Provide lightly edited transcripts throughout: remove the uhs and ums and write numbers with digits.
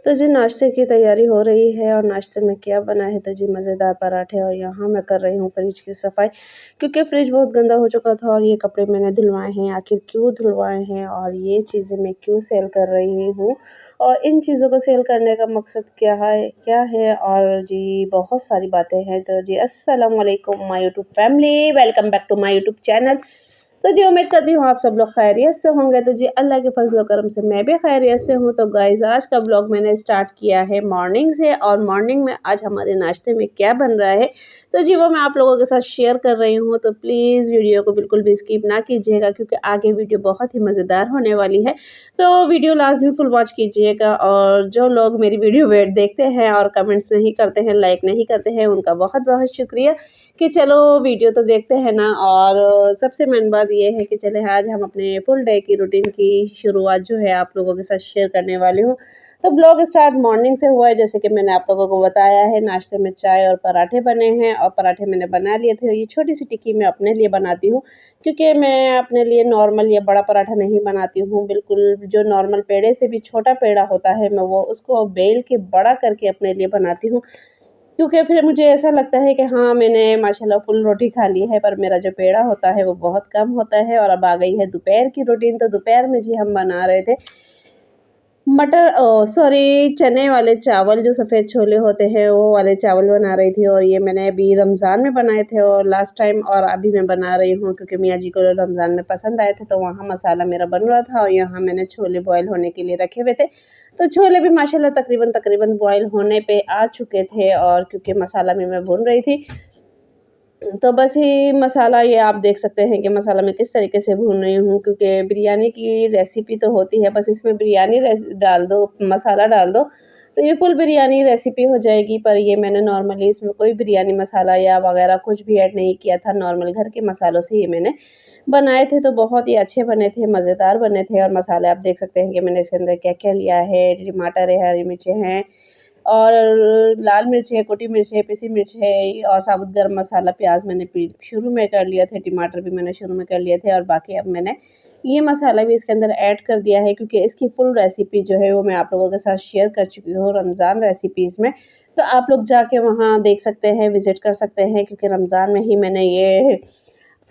तो जी नाश्ते की तैयारी हो रही है और नाश्ते में क्या बना है तो जी मज़ेदार पराठे और यहाँ मैं कर रही हूँ फ्रिज की सफाई क्योंकि फ्रिज बहुत गंदा हो चुका था और ये कपड़े मैंने धुलवाए हैं। आखिर क्यों धुलवाए हैं और ये चीज़ें मैं क्यों सेल कर रही हूँ और इन चीज़ों को सेल करने का मकसद क्या है और जी बहुत सारी बातें हैं। तो जी अस्सलाम वालेकुम my YouTube family, welcome back to my YouTube channel. तो जी उम्मीद करती हूँ आप सब लोग खैरियत से होंगे। तो जी अल्लाह के फज़ल व करम से मैं भी खैरियत से हूँ। तो गाइज़ आज का ब्लॉग मैंने स्टार्ट किया है मॉर्निंग से और मॉर्निंग में आज हमारे नाश्ते में क्या बन रहा है तो जी वो मैं आप लोगों के साथ शेयर कर रही हूँ। तो प्लीज़ वीडियो को बिल्कुल भी स्किप ना कीजिएगा क्योंकि आगे वीडियो बहुत ही मज़ेदार होने वाली है। तो वीडियो लाज़मी फुल वॉच कीजिएगा और जो लोग मेरी वीडियो वेट देखते हैं और कमेंट्स नहीं करते हैं, लाइक नहीं करते हैं, उनका बहुत-बहुत शुक्रिया कि चलो वीडियो तो देखते हैं ना। और सबसे मेन बात ये है कि चले आज हम अपने फुल डे की रूटीन की शुरुआत जो है आप लोगों के साथ शेयर करने वाली हूँ। तो ब्लॉग स्टार्ट मॉर्निंग से हुआ है जैसे कि मैंने आप लोगों को बताया है। नाश्ते में चाय और पराठे बने हैं और पराठे मैंने बना लिए थे। ये छोटी सी टिक्की मैं अपने लिए बनाती हूँ क्योंकि मैं अपने लिए नॉर्मल या बड़ा पराठा नहीं बनाती हूँ। बिल्कुल जो नॉर्मल पेड़े से भी छोटा पेड़ा होता है मैं वो उसको बेल के बड़ा करके अपने लिए बनाती हूँ क्योंकि फिर मुझे ऐसा लगता है कि हाँ, मैंने माशाल्लाह फुल रोटी खा ली है, पर मेरा जो पेड़ा होता है वो बहुत कम होता है। और अब आ गई है दोपहर की रूटीन। तो दोपहर में जी हम बना रहे थे सॉरी चने वाले चावल, जो सफ़ेद छोले होते हैं वो वाले चावल बना रही थी। और ये मैंने अभी रमज़ान में बनाए थे और लास्ट टाइम, और अभी मैं बना रही हूँ क्योंकि मियाँ जी को रमज़ान में पसंद आए थे तो वहाँ मसाला मेरा बन रहा था और यहाँ मैंने छोले बॉयल होने के लिए रखे हुए थे। तो छोले भी माशाल्लाह तकरीबन तकरीबन बॉयल होने पे आ चुके थे और क्योंकि मसाला भी मैं भून रही थी तो बस ये मसाला, ये आप देख सकते हैं कि मसाला मैं किस तरीके से भून रही हूँ क्योंकि बिरयानी की रेसिपी तो होती है, बस इसमें बिरयानी डाल दो, मसाला डाल दो तो ये फुल बिरयानी रेसिपी हो जाएगी। पर ये मैंने नॉर्मली इसमें कोई बिरयानी मसाला या वगैरह कुछ भी ऐड नहीं किया था, नॉर्मल घर के मसालों से ही मैंने बनाए थे। तो बहुत ही अच्छे बने थे, मज़ेदार बने थे। और मसाले आप देख सकते हैं कि मैंने इसके अंदर क्या-क्या लिया है। टमाटर है, हरी मिर्चें हैं और लाल मिर्च है, कुटी मिर्च है, पिसी मिर्च है और साबुत गरम मसाला, प्याज़ मैंने पी शुरू में कर लिया था, टमाटर भी मैंने शुरू में कर लिए थे और बाकी अब मैंने ये मसाला भी इसके अंदर ऐड कर दिया है क्योंकि इसकी फुल रेसिपी जो है वो मैं आप लोगों के साथ शेयर कर चुकी हूँ रमज़ान रेसिपीज़ में। तो आप लोग जाके वहाँ देख सकते हैं, विज़िट कर सकते हैं क्योंकि रमज़ान में ही मैंने ये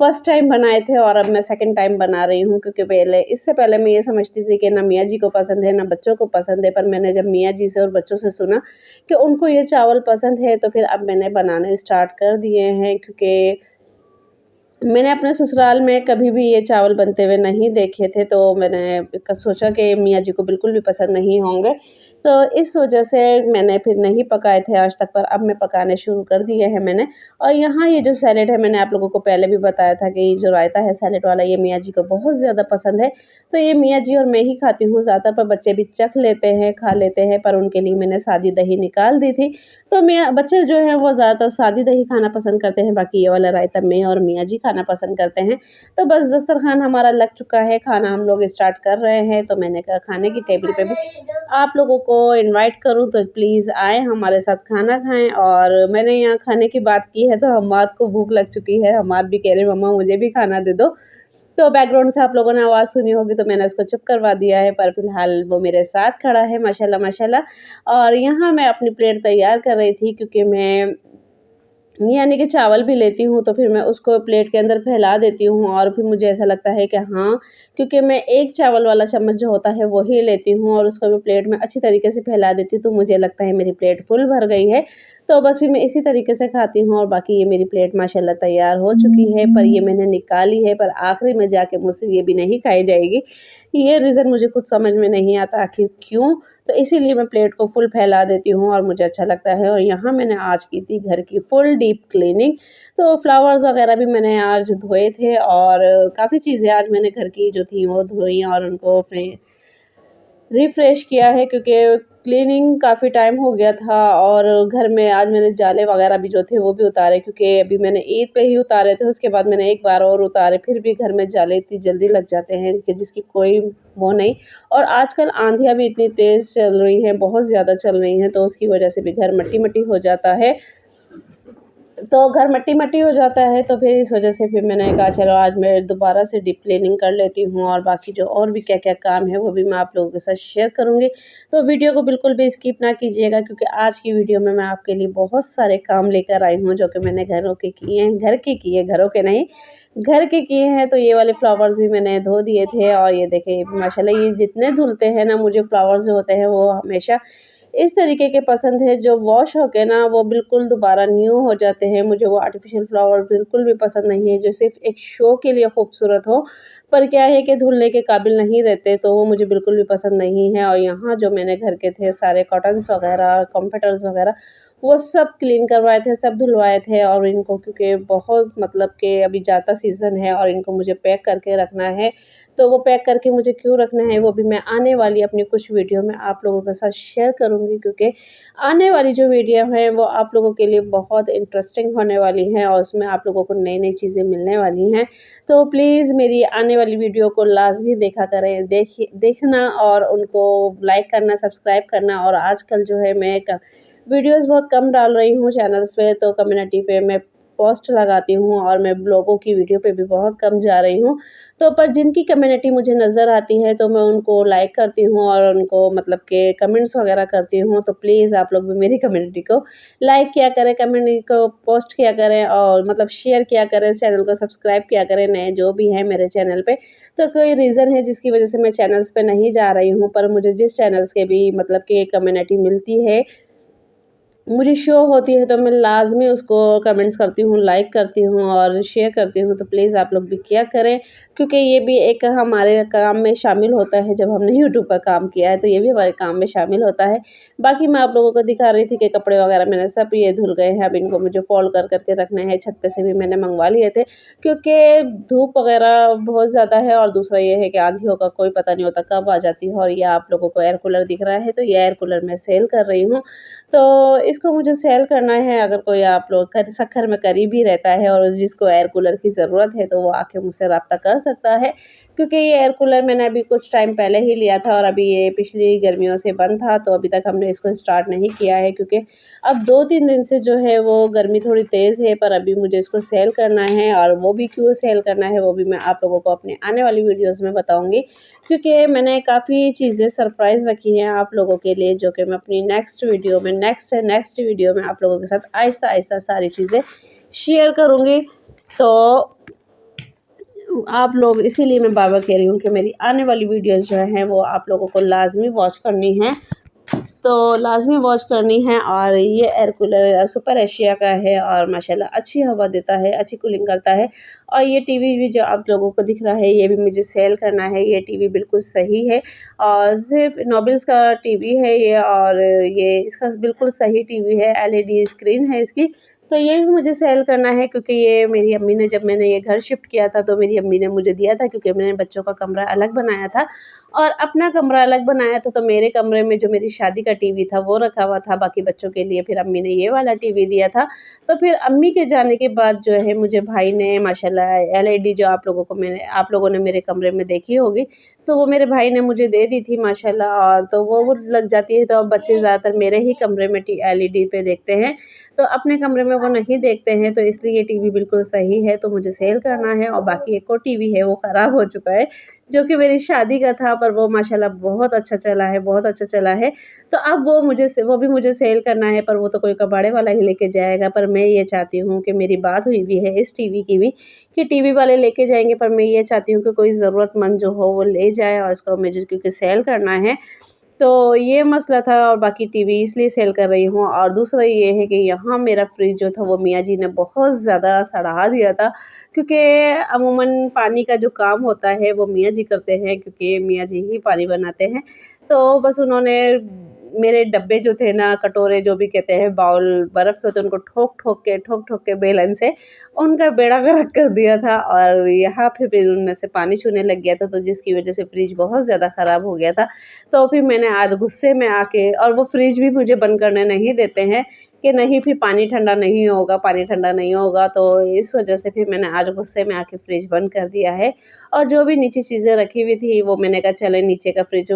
फर्स्ट टाइम बनाए थे और अब मैं सेकंड टाइम बना रही हूँ क्योंकि इससे पहले मैं ये समझती थी कि ना मियाँ जी को पसंद है, ना बच्चों को पसंद है। पर मैंने जब मियाँ जी से और बच्चों से सुना कि उनको ये चावल पसंद है तो फिर अब मैंने बनाने स्टार्ट कर दिए हैं क्योंकि मैंने अपने ससुराल में कभी भी ये चावल बनते हुए नहीं देखे थे, तो मैंने सोचा कि मियाँ जी को बिल्कुल भी पसंद नहीं होंगे। तो इस वजह से मैंने फिर नहीं पकाए थे आज तक, पर अब मैं पकाने शुरू कर दिए हैं मैंने। और यहाँ ये जो सैलेड है, मैंने आप लोगों को पहले भी बताया था कि ये जो रायता है सैलेड वाला, ये मियाँ जी को बहुत ज़्यादा पसंद है। तो ये मियाँ जी और मैं ही खाती हूँ ज़्यादा, पर बच्चे भी चख लेते हैं, खा लेते हैं, पर उनके लिए मैंने सादी दही निकाल दी थी। तो बच्चे जो हैं वो ज़्यादातर सादी दही खाना पसंद करते हैं, बाकी ये वाला रायता मैं और मियाँ जी खाना पसंद करते हैं। तो बस दस्तरख़्वान हमारा लग चुका है, खाना हम लोग स्टार्ट कर रहे हैं। तो मैंने कहा खाने की टेबल पे भी आप लोगों को इनवाइट करूँ तो प्लीज़ आएँ, हमारे साथ खाना खाएँ। और मैंने यहाँ खाने की बात की है तो हम्माद को भूख लग चुकी है, हम्माद भी कह रहे मम्मा मुझे भी खाना दे दो। तो बैकग्राउंड से आप लोगों ने आवाज़ सुनी होगी तो मैंने उसको चुप करवा दिया है, पर फ़िलहाल वो मेरे साथ खड़ा है माशाल्लाह माशाल्लाह। और यहाँ मैं अपनी प्लेट तैयार कर रही थी क्योंकि मैं यानी कि चावल भी लेती हूँ तो फिर मैं उसको प्लेट के अंदर फैला देती हूँ और फिर मुझे ऐसा लगता है कि हाँ, क्योंकि मैं एक चावल वाला चम्मच जो होता है वो ही लेती हूँ और उसको मैं प्लेट में अच्छी तरीके से फैला देती हूँ तो मुझे लगता है मेरी प्लेट फुल भर गई है। तो बस फिर मैं इसी तरीके से खाती हूँ और बाकी ये मेरी प्लेट माशाल्लाह तैयार हो चुकी है, पर ये मैंने निकाली है, पर आखिरी में जाके मुझसे ये भी नहीं खाई जाएगी। ये रीज़न मुझे खुद समझ में नहीं आता आखिर क्यों? तो इसीलिए मैं प्लेट को फुल फैला देती हूँ और मुझे अच्छा लगता है। और यहाँ मैंने आज की थी घर की फुल डीप क्लीनिंग। तो फ्लावर्स वगैरह भी मैंने आज धोए थे और काफ़ी चीज़ें आज मैंने घर की जो थी वो धोई और उनको रिफ्रेश किया है क्योंकि क्लीनिंग काफ़ी टाइम हो गया था। और घर में आज मैंने जाले वगैरह भी जो थे वो भी उतारे क्योंकि अभी मैंने ईद पे ही उतारे थे, उसके बाद मैंने एक बार और उतारे, फिर भी घर में जाले इतनी जल्दी लग जाते हैं कि जिसकी कोई वो नहीं। और आजकल आंधियाँ भी इतनी तेज़ चल रही हैं, बहुत ज़्यादा चल रही हैं, तो उसकी वजह से भी घर मट्टी-मट्टी हो जाता है। तो घर मट्टी मट्टी हो जाता है, तो फिर इस वजह से फिर मैंने कहा चलो आज मैं दोबारा से डीप क्लीनिंग कर लेती हूँ और बाकी जो और भी क्या क्या काम है वो भी मैं आप लोगों के साथ शेयर करूँगी। तो वीडियो को बिल्कुल भी स्किप ना कीजिएगा, क्योंकि आज की वीडियो में मैं आपके लिए बहुत सारे काम लेकर आई हूँ जो कि मैंने घरों के किए हैं, घर के किए, घरों के नहीं, घर के किए हैं। तो ये वाले फ्लावर्स भी मैंने धो दिए थे और ये देखिए माशाल्लाह ये जितने धुलते हैं ना, मुझे फ्लावर्स जो होते हैं वो हमेशा इस तरीके के पसंद है जो वॉश होके ना वो बिल्कुल दोबारा न्यू हो जाते हैं। मुझे वो आर्टिफ़िशियल फ्लावर बिल्कुल भी पसंद नहीं है जो सिर्फ़ एक शो के लिए खूबसूरत हो, पर क्या है कि धुलने के काबिल नहीं रहते, तो वो मुझे बिल्कुल भी पसंद नहीं है। और यहाँ जो मैंने घर के थे सारे कॉटन्स वग़ैरह, कम्फर्टर्स वग़ैरह, वो सब क्लीन करवाए थे, सब धुलवाए थे और इनको क्योंकि बहुत मतलब कि अभी ज़्यादा सीज़न है और इनको मुझे पैक करके रखना है। तो वो पैक करके मुझे क्यों रखना है वो भी मैं आने वाली अपनी कुछ वीडियो में आप लोगों के साथ शेयर करूँगी, क्योंकि आने वाली जो वीडियो है वो आप लोगों के लिए बहुत इंटरेस्टिंग होने वाली है और उसमें आप लोगों को नई-नई चीज़ें मिलने वाली हैं। तो प्लीज़ मेरी आने वाली वीडियो को लाज़मी देखा करें, देखना और उनको लाइक करना, सब्सक्राइब करना। और आजकल जो है मैं क वीडियोज़ बहुत कम डाल रही हूँ चैनल्स पे, तो कम्युनिटी पे मैं पोस्ट लगाती हूँ और मैं ब्लॉगों की वीडियो पे भी बहुत कम जा रही हूँ। तो पर जिनकी कम्युनिटी मुझे नज़र आती है तो मैं उनको लाइक करती हूँ और उनको मतलब के कमेंट्स वगैरह करती हूँ। तो प्लीज़ आप लोग भी मेरी कम्युनिटी को लाइक किया करें, कम्युनिटी को पोस्ट किया करें और मतलब शेयर किया करें, चैनल को सब्सक्राइब किया करें, नए जो भी हैं मेरे चैनल पे। तो कोई रीज़न है जिसकी वजह से मैं चैनल्स पे नहीं जा रही हूँ, पर मुझे जिस चैनल्स के भी मतलब कि कम्युनिटी मिलती है, मुझे शो होती है, तो मैं लाज़मी उसको कमेंट्स करती हूँ, लाइक करती हूँ और शेयर करती हूँ। तो प्लीज़ आप लोग भी किया करें, क्योंकि ये भी एक हमारे काम में शामिल होता है। जब हमने यूट्यूब का काम किया है तो ये भी हमारे काम में शामिल होता है। बाकी मैं आप लोगों को दिखा रही थी कि कपड़े वगैरह मैंने सब ये धुल गए हैं, अब इनको मुझे फ़ोल्ड कर के रखने हैं। छत पे से भी मैंने मँगवा लिए थे, क्योंकि धूप वगैरह बहुत ज़्यादा है और दूसरा ये है कि आँधियों का कोई पता नहीं होता कब आ जाती है। और ये आप लोगों को एयर कूलर दिख रहा है, तो ये एयर कूलर मैं सेल कर रही हूँ। तो इसको मुझे सेल करना है। अगर कोई आप लोग सक्खर में करीब ही रहता है और जिसको एयर कूलर की ज़रूरत है तो वो आके मुझसे राब्ता कर सकता है, क्योंकि ये एयर कूलर मैंने अभी कुछ टाइम पहले ही लिया था और अभी ये पिछली गर्मियों से बंद था, तो अभी तक हमने इसको स्टार्ट नहीं किया है, क्योंकि अब 2-3 दिन से जो है वो गर्मी थोड़ी तेज़ है। पर अभी मुझे इसको सेल करना है और वो भी क्यों सेल करना है वो भी मैं आप लोगों को अपने आने वाली वीडियोज़ में बताऊँगी, क्योंकि मैंने काफ़ी चीज़ें सरप्राइज़ रखी हैं आप लोगों के लिए, जो कि मैं अपनी नेक्स्ट वीडियो में नेक्स्ट से नेक्स्ट वीडियो में आप लोगों के साथ आहिस्ता-आहिस्ता सारी चीज़ें शेयर करूँगी। तो आप लोग इसीलिए मैं बार-बार कह रही हूँ कि मेरी आने वाली वीडियोज़ जो हैं वो आप लोगों को लाज़मी वॉच करनी है। तो लाज़मी वॉच करनी है। और ये एयर कूलर सुपर एशिया का है और माशाल्लाह अच्छी हवा देता है, अच्छी कूलिंग करता है। और ये टीवी भी जो आप लोगों को दिख रहा है ये भी मुझे सेल करना है। ये टीवी बिल्कुल सही है और सिर्फ़ नॉवेल्स का टीवी है ये, और ये इसका बिल्कुल सही टीवी है, एलईडी स्क्रीन है इसकी। तो ये भी मुझे सेल करना है, क्योंकि ये मेरी अम्मी ने, जब मैंने ये घर शिफ्ट किया था तो मेरी अम्मी ने मुझे दिया था, क्योंकि मैंने बच्चों का कमरा अलग बनाया था और अपना कमरा अलग बनाया था। तो मेरे कमरे में जो मेरी शादी का टीवी था वो रखा हुआ था, बाकी बच्चों के लिए फिर अम्मी ने ये वाला टीवी दिया था। तो फिर अम्मी के जाने के बाद जो है मुझे भाई ने माशाल्लाह एलईडी जो आप लोगों ने मेरे कमरे में देखी होगी, तो वो मेरे भाई ने मुझे दे दी थी माशाल्लाह। और तो वो लग जाती है, तो अब बच्चे ज़्यादातर मेरे ही कमरे में टी एलईडी पे देखते हैं, तो अपने कमरे में वो नहीं देखते हैं। तो इसलिए ये टीवी बिल्कुल सही है, तो मुझे सेल करना है। और बाकी एक और टीवी है वो ख़राब हो चुका है, जो कि मेरी शादी का था, पर वो माशाल्लाह बहुत अच्छा चला है, बहुत अच्छा चला है। तो अब वो भी मुझे सेल करना है, पर वो तो कोई कबाड़े वाला ही लेके जाएगा। पर मैं ये चाहती हूँ कि मेरी बात हुई भी है इस टीवी की भी, कि टीवी वाले लेके जाएँगे, पर मैं ये चाहती हूँ कि कोई ज़रूरतमंद जो हो वो ले जाए, और इसको मुझे क्योंकि सेल करना है। तो ये मसला था और बाकी टीवी इसलिए सेल कर रही हूँ। और दूसरा ये है कि यहाँ मेरा फ्रिज जो था वो मियाँ जी ने बहुत ज़्यादा सड़ा दिया था, क्योंकि अमूमन पानी का जो काम होता है वो मियाँ जी करते हैं, क्योंकि मियाँ जी ही पानी बनाते हैं। तो बस उन्होंने मेरे डब्बे जो थे ना, कटोरे जो भी कहते हैं, बाउल बर्फ़ के होते हैं, उनको ठोक-ठोक के बेलन से उनका बेड़ा गर्क कर दिया था और यहाँ पे फिर उनमें से पानी छूने लग गया था, तो जिसकी वज़ह से फ्रिज बहुत ज़्यादा ख़राब हो गया था। तो फिर मैंने आज गुस्से में आके, और वो फ्रिज भी मुझे बंद करने नहीं देते हैं कि नहीं फिर पानी ठंडा नहीं होगा, पानी ठंडा नहीं होगा। तो इस वज़ह से फिर मैंने आज गुस्से में आके फ्रिज बंद कर दिया है। और जो भी नीचे चीज़ें रखी हुई थी वो मैंने कहा चले नीचे का फ्रिज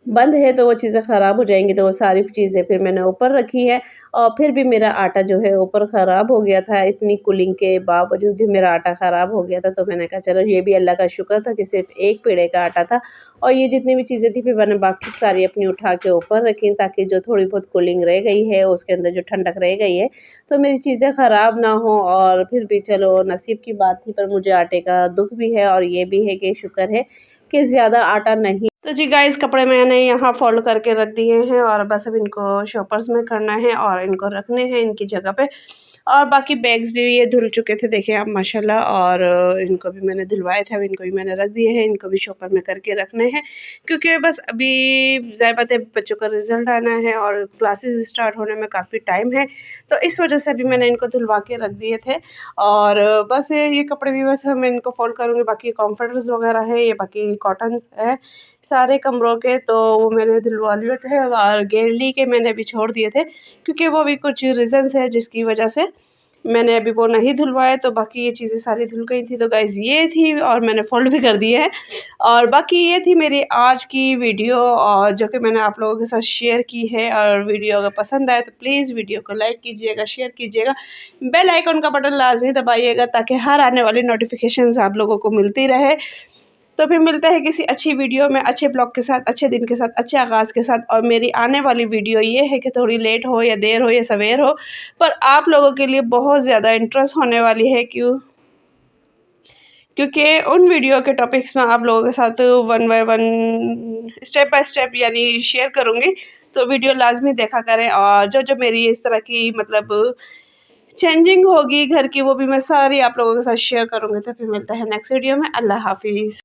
बंद है तो वो चीज़ें ख़राब हो जाएँगी, तो वो सारी चीज़ें फिर मैंने ऊपर रखी है और फिर भी मेरा आटा जो है ऊपर ख़राब हो गया था। इतनी कूलिंग के बावजूद भी मेरा आटा ख़राब हो गया था, तो मैंने कहा चलो ये भी अल्लाह का शुक्र था कि सिर्फ़ एक पेड़े का आटा था और ये जितनी भी चीज़ें थी फिर मैंने बाकी सारी अपनी उठा के ऊपर रखी ताकि जो थोड़ी बहुत कूलिंग रह गई है, उसके अंदर जो ठंडक रह गई है, तो मेरी चीज़ें ख़राब ना हो और फिर भी चलो नसीब की बात थी पर मुझे आटे का दुःख भी है और ये भी है कि शुक्र है कि ज़्यादा आटा नहीं। तो जी गाइस कपड़े मैंने यहाँ फ़ोल्ड करके रख दिए हैं और बस अब इनको शॉपर्स में करना है और इनको रखने हैं इनकी जगह पे और बाकी बैग्स भी ये धुल चुके थे देखिए आप माशाल्लाह और इनको भी मैंने धुलवाए थे, अब इनको भी मैंने रख दिए हैं, इनको भी शॉपर में करके रखने हैं क्योंकि बस अभी ज़ाहिर बात है बच्चों का रिज़ल्ट आना है और क्लासेस स्टार्ट होने में काफ़ी टाइम है, तो इस वजह से अभी मैंने इनको धुलवा के रख दिए थे और बस ये कपड़े भी बस मैं इनको फ़ोल्ड करूँगी, बाकी कम्फर्टर्स वगैरह है, ये बाकी कॉटन्स है सारे कमरों के, तो वो मैंने धुलवा लिए थे और गेरली के मैंने अभी छोड़ दिए थे क्योंकि वो भी कुछ रीज़न्स है जिसकी वजह से मैंने अभी वो नहीं धुलवाए, तो बाकी ये चीज़ें सारी धुल गई थी। तो गाइज़ ये थी और मैंने फ़ोल्ड भी कर दिए हैं और बाकी ये थी मेरी आज की वीडियो और जो कि मैंने आप लोगों के साथ शेयर की है और वीडियो अगर पसंद आए तो प्लीज़ वीडियो को लाइक कीजिएगा, शेयर कीजिएगा, बेल आइकन का बटन लाज़मी दबाइएगा ताकि हर आने वाली नोटिफ़िकेशंस आप लोगों को मिलती रहे। तो फिर मिलते हैं किसी अच्छी वीडियो में, अच्छे ब्लॉग के साथ, अच्छे दिन के साथ, अच्छे आगाज़ के साथ और मेरी आने वाली वीडियो ये है कि थोड़ी लेट हो या देर हो या सवेर हो, पर आप लोगों के लिए बहुत ज़्यादा इंटरेस्ट होने वाली है क्योंकि उन वीडियो के टॉपिक्स में आप लोगों के साथ one by one, step by step यानी शेयर करूँगी, तो वीडियो लाज़मी देखा करें और जो मेरी इस तरह की मतलब चेंजिंग होगी घर की, वो भी मैं सारी आप लोगों के साथ शेयर करूँगी। तो फिर मिलते हैं नेक्स्ट वीडियो में। अल्लाह हाफ़िज़।